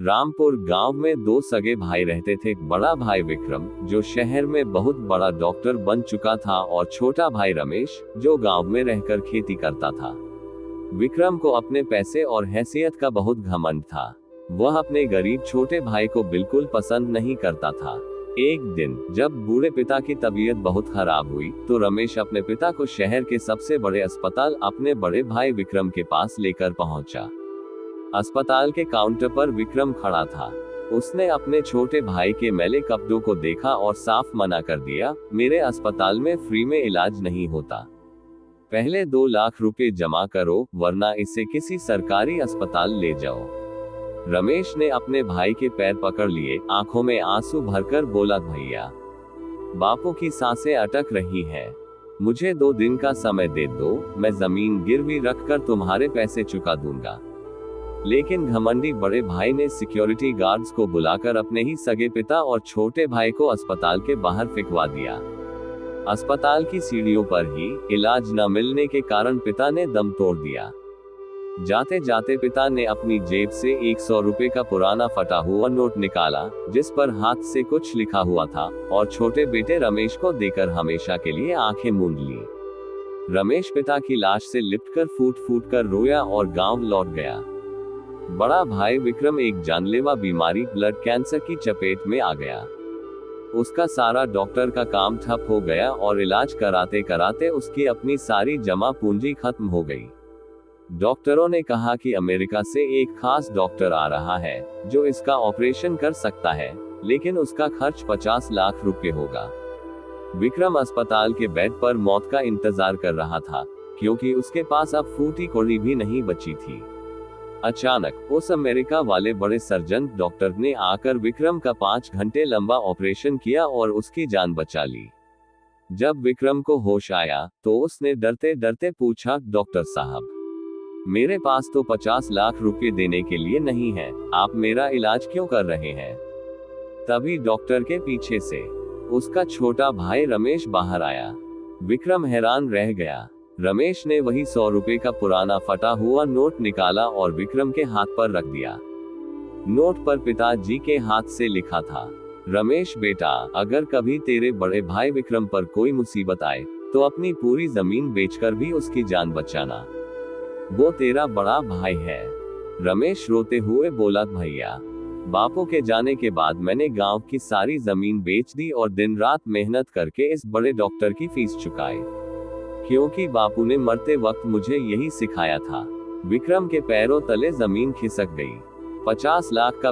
रामपुर गांव में दो सगे भाई रहते थे। बड़ा भाई विक्रम, जो शहर में बहुत बड़ा डॉक्टर बन चुका था, और छोटा भाई रमेश, जो गांव में रहकर खेती करता था। विक्रम को अपने पैसे और हैसियत का बहुत घमंड था। वह अपने गरीब छोटे भाई को बिल्कुल पसंद नहीं करता था। एक दिन जब बूढ़े पिता की तबीयत बहुत खराब हुई, तो रमेश अपने पिता को शहर के सबसे बड़े अस्पताल अपने बड़े भाई विक्रम के पास लेकर पहुंचा। अस्पताल के काउंटर पर विक्रम खड़ा था। उसने अपने छोटे भाई के मैले कपड़ों को देखा और साफ मना कर दिया, मेरे अस्पताल में फ्री में इलाज नहीं होता। पहले 2 लाख रुपए जमा करो, वरना इसे किसी सरकारी अस्पताल ले जाओ। रमेश ने अपने भाई के पैर पकड़ लिए, आंखों में आंसू भरकर बोला, भैया, बापू की सांसें अटक रही हैं। मुझे 2 दिन का समय दे दो, मैं जमीन गिरवी रखकर तुम्हारे पैसे चुका दूंगा। लेकिन घमंडी बड़े भाई ने सिक्योरिटी गार्ड्स को बुलाकर अपने ही सगे पिता और छोटे भाई को अस्पताल के बाहर फेंकवा दिया। अस्पताल की सीढ़ियों पर ही इलाज न मिलने के कारण पिता ने दम तोड़ दिया। जाते जाते पिता ने अपनी जेब से 100 रुपए का पुराना फटा हुआ नोट निकाला, जिस पर हाथ से कुछ लिखा हुआ था, और छोटे बेटे रमेश को देकर हमेशा के लिए आंखें मूंद ली। रमेश पिता की लाश से लिपटकर फूट फूट कर रोया और गांव लौट गया। बड़ा भाई विक्रम एक जानलेवा बीमारी ब्लड कैंसर की चपेट में आ गया। उसका सारा डॉक्टर का काम ठप हो गया और इलाज कराते कराते उसकी अपनी सारी जमा पूंजी खत्म हो गई। डॉक्टरों ने कहा कि अमेरिका से एक खास डॉक्टर आ रहा है जो इसका ऑपरेशन कर सकता है, लेकिन उसका खर्च 50 लाख रुपए होगा। विक्रम अस्पताल के बेड पर मौत का इंतजार कर रहा था, क्योंकि उसके पास अब फूटी कौड़ी भी नहीं बची थी। अचानक उस अमेरिका वाले बड़े सर्जन डॉक्टर ने आकर विक्रम का 5 घंटे लंबा ऑपरेशन किया और उसकी जान बचा ली। जब विक्रम को होश आया, तो उसने डरते डरते पूछा, डॉक्टर साहब, मेरे पास तो 50 लाख रुपए देने के लिए नहीं है, आप मेरा इलाज क्यों कर रहे हैं? तभी डॉक्टर के पीछे से उसका छोटा भाई रमेश बाहर आया। विक्रम हैरान रह गया। रमेश ने वही 100 रुपए का पुराना फटा हुआ नोट निकाला और विक्रम के हाथ पर रख दिया। नोट पर पिताजी के हाथ से लिखा था, रमेश बेटा, अगर कभी तेरे बड़े भाई विक्रम पर कोई मुसीबत आए, तो अपनी पूरी जमीन बेचकर भी उसकी जान बचाना। वो तेरा बड़ा भाई है। रमेश रोते हुए बोला, भैया, बापू के जाने के बाद मैंने गांव की सारी जमीन बेच दी और दिन रात मेहनत करके इस बड़े डॉक्टर की फीस चुकाई, क्योंकि बापू ने मरते वक्त मुझे यही सिखाया था। विक्रम के पैरों तले जमीन खिसक गई। 50 लाख का